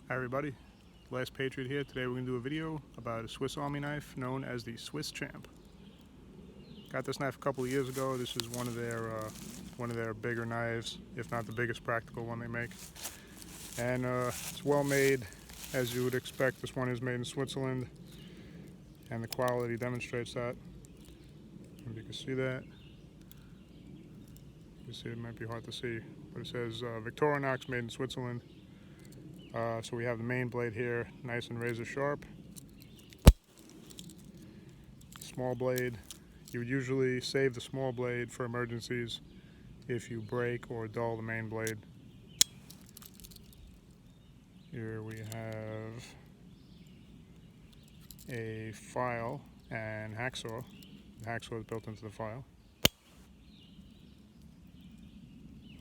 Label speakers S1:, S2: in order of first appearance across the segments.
S1: Hi everybody, Last Patriot here. Today we're going to do a video about a Swiss Army knife known as the Swiss Champ. Got this knife a couple of years ago. This is one of their bigger knives, if not the biggest practical one they make. And it's well made, as you would expect. This one is made in Switzerland, and the quality demonstrates that. If you can see that. You can see it might be hard to see, but it says Victorinox, made in Switzerland. So we have the main blade here, nice and razor sharp. Small blade. You would usually save the small blade for emergencies if you break or dull the main blade. Here we have a file and hacksaw. The hacksaw is built into the file.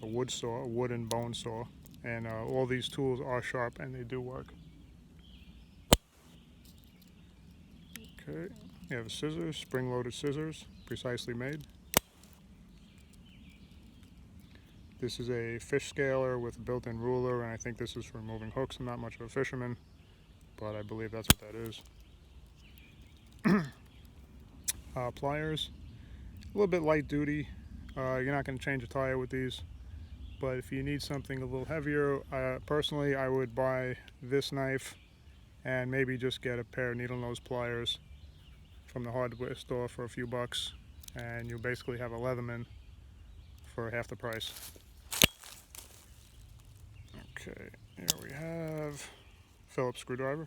S1: A wood saw, a wood and bone saw. And all these tools are sharp and they do work. Okay, you have a scissors, spring-loaded scissors, precisely made. This is a fish scaler with a built-in ruler, and I think this is for removing hooks. I'm not much of a fisherman, but I believe that's what that is. Pliers, a little bit light duty. You're not going to change a tire with these. But if you need something a little heavier, personally I would buy this knife and maybe just get a pair of needle nose pliers from the hardware store for a few bucks, and you'll basically have a Leatherman for half the price. Okay, here we have Phillips screwdriver,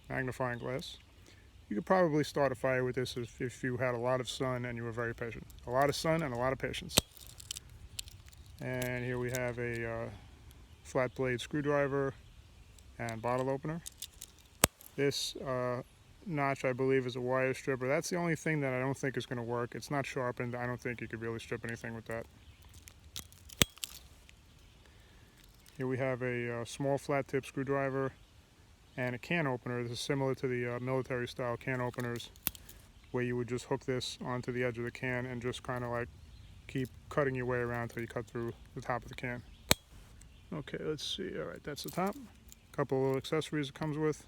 S1: magnifying glass. You could probably start a fire with this if you had a lot of sun and you were very patient. A lot of sun and a lot of patience. And here we have a flat blade screwdriver and bottle opener. This notch, I believe, is a wire stripper. That's the only thing that I don't think is going to work. It's not sharpened. I don't think you could really strip anything with that. Here we have a small flat tip screwdriver and a can opener. This is similar to the military style can openers, where you would just hook this onto the edge of the can and just kind of like keep cutting your way around until you cut through the top of the can. Okay, let's see. All right, that's the top. A couple of little accessories it comes with.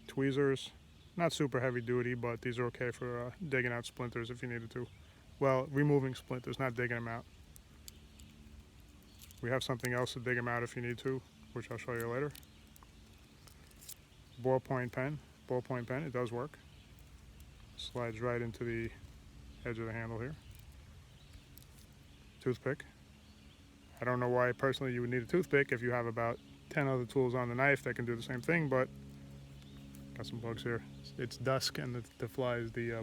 S1: Tweezers. Not super heavy duty, but these are okay for digging out splinters if you needed to. Well, removing splinters, not digging them out. We have something else to dig them out if you need to, which I'll show you later. Ballpoint pen. Ballpoint pen, it does work. Slides right into the edge of the handle here. Toothpick. I don't know why personally you would need a toothpick if you have about 10 other tools on the knife that can do the same thing, but got some bugs here. It's dusk and the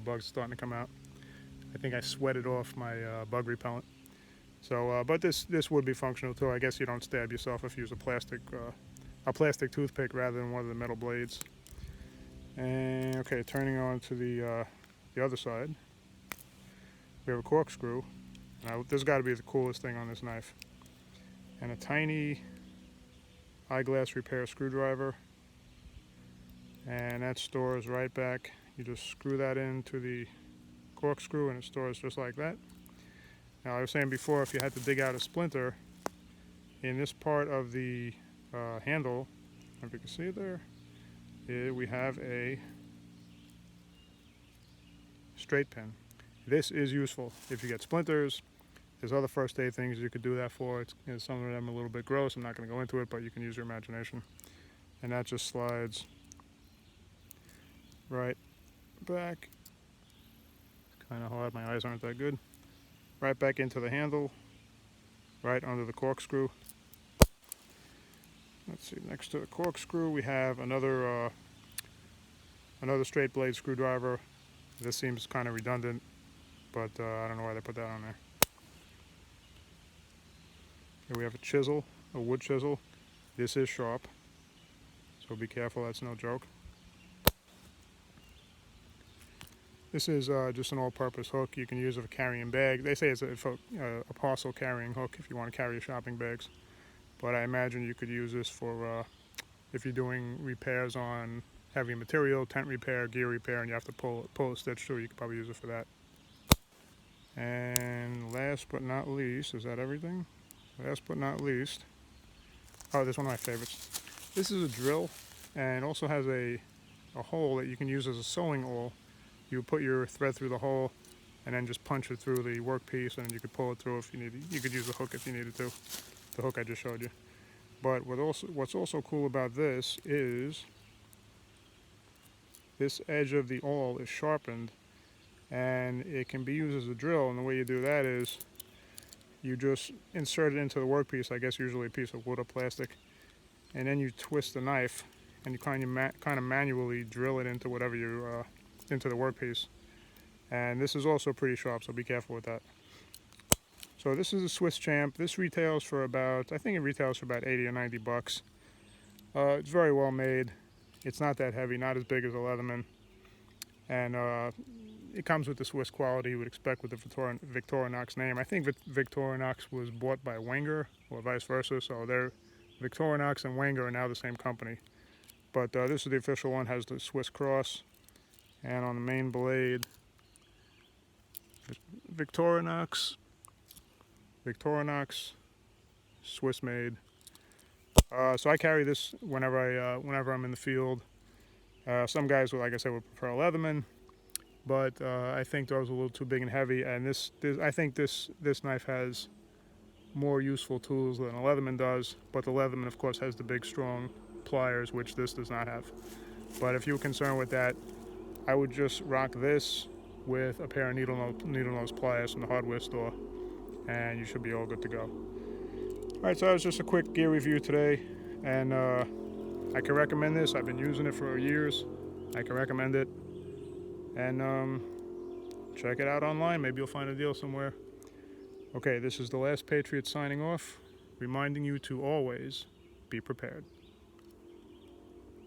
S1: bugs are starting to come out. I think I sweated off my bug repellent. So, but this would be functional too. I guess you don't stab yourself if you use a plastic toothpick rather than one of the metal blades. And okay, turning on to the other side, we have a corkscrew. Now, this has got to be the coolest thing on this knife. And a tiny eyeglass repair screwdriver. And that stores right back. You just screw that into the corkscrew and it stores just like that. Now, I was saying before, if you had to dig out a splinter, in this part of the handle, if you can see it there, we have a straight pin. This is useful if you get splinters. There's other first aid things you could do that for. Some of them are a little bit gross. I'm not going to go into it, but you can use your imagination. And that just slides right back. It's kind of hard. My eyes aren't that good. Right back into the handle, right under the corkscrew. Let's see, next to the corkscrew we have another straight blade screwdriver. This seems kind of redundant, but I don't know why they put that on there. Here we have a chisel, a wood chisel. This is sharp, so be careful, that's no joke. This is just an all-purpose hook. You can use it for carrying bags. They say it's a parcel carrying hook if you want to carry your shopping bags. But I imagine you could use this for if you're doing repairs on heavy material, tent repair, gear repair, and you have to pull a stitch through. You could probably use it for that. And last but not least, is that everything? last but not least, oh, this is one of my favorites. This is a drill, and also has a hole that you can use as a sewing awl. You put your thread through the hole, and then just punch it through the workpiece, and then you could pull it through if you needed. You could use a hook if you needed to. The hook I just showed you. But what's also cool about this is this edge of the awl is sharpened, and it can be used as a drill. And the way you do that is you just insert it into the workpiece, I guess usually a piece of wood or plastic, and then you twist the knife, and you kind of manually drill it into whatever you into the workpiece. And this is also pretty sharp, so be careful with that. So this is a Swiss Champ. This retails for about, I think it retails for about 80 or 90 bucks. It's very well made. It's not that heavy, not as big as a Leatherman. And it comes with the Swiss quality you would expect with the Victorinox name. I think Victorinox was bought by Wenger, or vice versa, so Victorinox and Wenger are now the same company. But this is the official one, has the Swiss cross. And on the main blade, Victorinox, Swiss made. So I carry this whenever I'm in the field. Some guys, like I said, would prefer a Leatherman, but I think those are a little too big and heavy. And I think this knife has more useful tools than a Leatherman does. But the Leatherman, of course, has the big, strong pliers, which this does not have. But if you're concerned with that, I would just rock this with a pair of needle nose pliers from the hardware store, and you should be all good to go. Alright, so that was just a quick gear review today, and I can recommend this. I've been using it for years. I can recommend it, and check it out online. Maybe you'll find a deal somewhere. Okay, this is the Last Patriot signing off, reminding you to always be prepared.